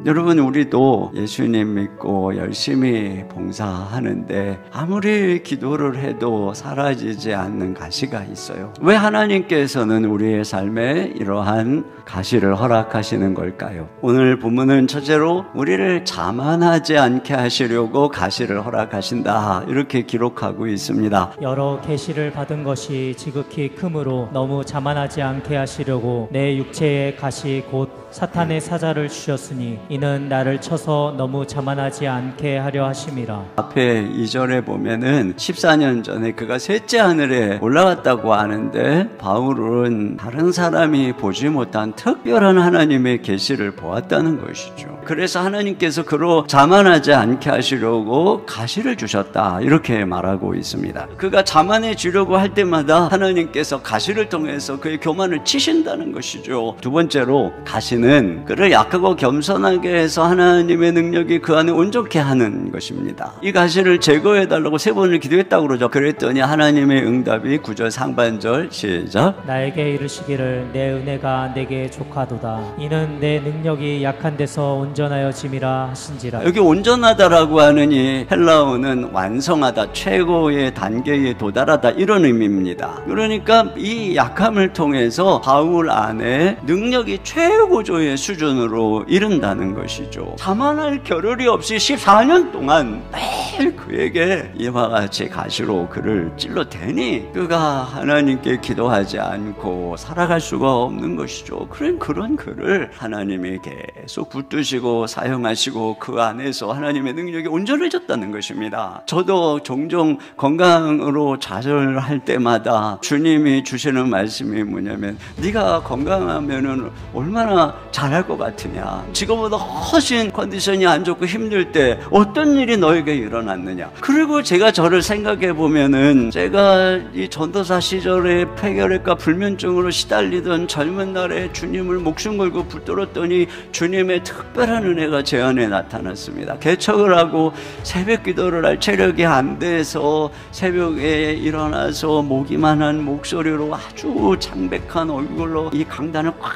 여러분, 우리도 예수님 믿고 열심히 봉사하는데 아무리 기도를 해도 사라지지 않는 가시가 있어요. 왜 하나님께서는 우리의 삶에 이러한 가시를 허락하시는 걸까요? 오늘 본문은 첫째로 우리를 자만하지 않게 하시려고 가시를 허락하신다, 이렇게 기록하고 있습니다. 여러 계시를 받은 것이 지극히 크므로 너무 자만하지 않게 하시려고 내 육체의 가시 곧 사탄의 사자를 주셨으니 이는 나를 쳐서 너무 자만하지 않게 하려 하심이라. 앞에 2절에 보면은 14년 전에 그가 셋째 하늘에 올라갔다고 하는데, 바울은 다른 사람이 보지 못한 특별한 하나님의 계시를 보았다는 것이죠. 그래서 하나님께서 그로 자만하지 않게 하시려고 가시를 주셨다, 이렇게 말하고 있습니다. 그가 자만해지려고 할 때마다 하나님께서 가시를 통해서 그의 교만을 치신다는 것이죠. 두 번째로, 가시는 그를 약하고 겸손하게 해서 하나님의 능력이 그 안에 온전케 하는 것입니다. 이 가시를 제거해달라고 3번을 기도했다고 그러죠. 그랬더니 하나님의 응답이 9절 상반절 시작. 나에게 이르시기를 내 은혜가 내게 족하도다. 이는 내 능력이 약한 데서 온전하여짐이라 하신지라. 여기 온전하다라고 하는 이 헬라어는 완성하다, 최고의 단계에 도달하다, 이런 의미입니다. 그러니까 이 약함을 통해서 바울 안에 능력이 최고조의 수준으로 이른다는 것이죠. 자만할 겨를이 없이 14년 동안 매일 그에게 이와 같이 가시로 그를 찔러대니 그가 하나님께 기도하지 않고 살아갈 수가 없는 것이죠. 그런 그를 하나님이 계속 붙드시고 사용하시고 그 안에서 하나님의 능력이 온전해졌다는 것입니다. 저도 종종 건강으로 좌절할 때마다 주님이 주시는 말씀이 뭐냐면, 네가 건강하면은 얼마나 잘할 것 같으냐, 지금보다 훨씬 컨디션이 안 좋고 힘들 때 어떤 일이 너에게 일어났느냐. 그리고 제가 저를 생각해 보면은, 제가 이 전도사 시절에 폐결핵과 불면증으로 시달리던 젊은 날에 주님을 목숨 걸고 붙들었더니 주님의 특별한 은혜가 제 안에 나타났습니다. 개척을 하고 새벽 기도를 할 체력이 안 돼서 새벽에 일어나서 모기만한 목소리로 아주 창백한 얼굴로 이 강단을 꽉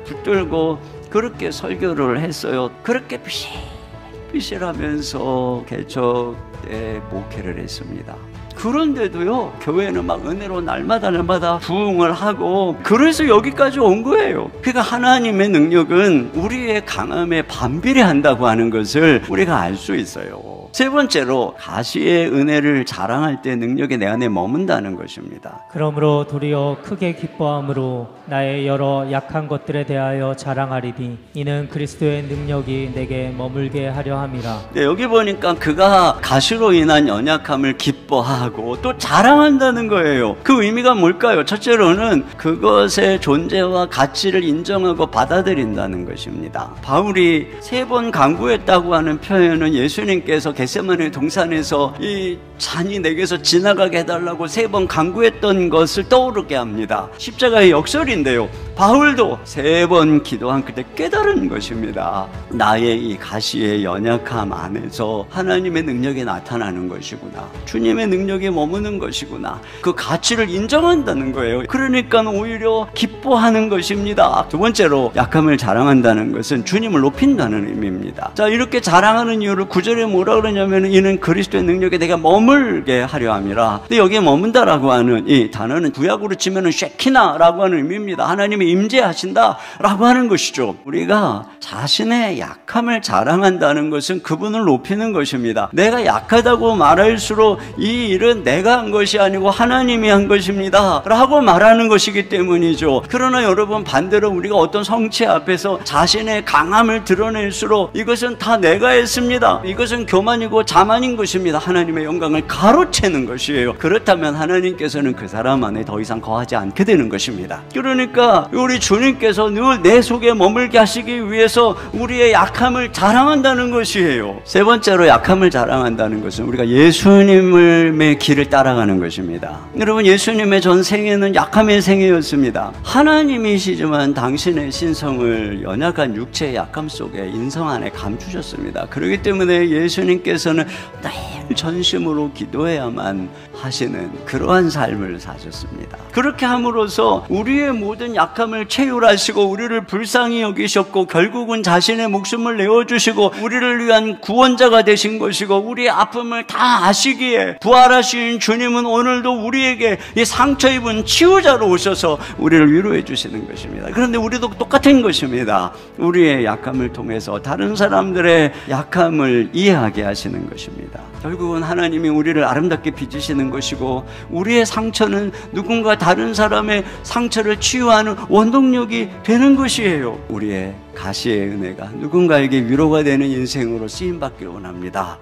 붙들고 그렇게 설교를 했어요. 그렇게 비실비실하면서 개척 때 목회를 했습니다. 그런데도요, 교회는 막 은혜로 날마다 부흥을 하고, 그래서 여기까지 온 거예요. 그러니까 하나님의 능력은 우리의 강함에 반비례한다고 하는 것을 우리가 알 수 있어요. 세 번째로, 가시의 은혜를 자랑할 때 능력이 내 안에 머문다는 것입니다. 그러므로 도리어 크게 기뻐함으로 나의 여러 약한 것들에 대하여 자랑하리니 이는 그리스도의 능력이 내게 머물게 하려 함이라. 네, 여기 보니까 그가 가시로 인한 연약함을 기뻐하고 또 자랑한다는 거예요. 그 의미가 뭘까요? 첫째로는 그것의 존재와 가치를 인정하고 받아들인다는 것입니다. 바울이 3번 간구했다고 하는 표현은 예수님께서 겟세마네 동산에서 이 잔이 내게서 지나가게 해달라고 3번 간구했던 것을 떠오르게 합니다. 십자가의 역설인데요, 바울도 3번 기도한 그때 깨달은 것입니다. 나의 이 가시의 연약함 안에서 하나님의 능력이 나타나는 것이구나, 주님의 능력이 머무는 것이구나, 그 가치를 인정한다는 거예요. 그러니까 오히려 기뻐하는 것입니다. 두 번째로, 약함을 자랑한다는 것은 주님을 높인다는 의미입니다. 자, 이렇게 자랑하는 이유를 9절에 뭐라 그러냐면, 이는 그리스도의 능력에 내가 머물게 하려 함이라. 근데 여기에 머문다라고 하는 이 단어는 구약으로 치면은 쉐키나라고 하는 의미입니다. 하나님이 임재하신다라고 하는 것이죠. 우리가 자신의 약함을 자랑한다는 것은 그분을 높이는 것입니다. 내가 약하다고 말할수록 이 일은 내가 한 것이 아니고 하나님이 한 것입니다 라고 말하는 것이기 때문이죠. 그러나 여러분, 반대로 우리가 어떤 성취 앞에서 자신의 강함을 드러낼수록 이것은 다 내가 했습니다, 이것은 교만이고 자만인 것입니다, 하나님의 영광을 가로채는 것이에요. 그렇다면 하나님께서는 그 사람 안에 더 이상 거하지 않게 되는 것입니다. 그러니까 우리 주님께서 늘 내 속에 머물게 하시기 위해서 우리의 약함을 자랑한다는 것이에요. 세 번째로, 약함을 자랑한다는 것은 우리가 예수님의 길을 따라가는 것입니다. 여러분, 예수님의 전 생애는 약함의 생애였습니다. 하나님이시지만 당신의 신성을 연약한 육체의 약함 속에 인성 안에 감추셨습니다. 그렇기 때문에 예수님께서는 전심으로 기도해야만 하시는 그러한 삶을 사셨습니다. 그렇게 함으로써 우리의 모든 약함을 체휼하시고 우리를 불쌍히 여기셨고 결국은 자신의 목숨을 내어주시고 우리를 위한 구원자가 되신 것이고 우리의 아픔을 다 아시기에 부활하신 주님은 오늘도 우리에게 이 상처 입은 치유자로 오셔서 우리를 위로해 주시는 것입니다. 그런데 우리도 똑같은 것입니다. 우리의 약함을 통해서 다른 사람들의 약함을 이해하게 하시는 것입니다. 결국은 하나님이 우리를 아름답게 빚으시는 것이고 우리의 상처는 누군가 다른 사람의 상처를 치유하는 원동력이 되는 것이에요. 우리의 가시의 은혜가 누군가에게 위로가 되는 인생으로 쓰임받기를 원합니다.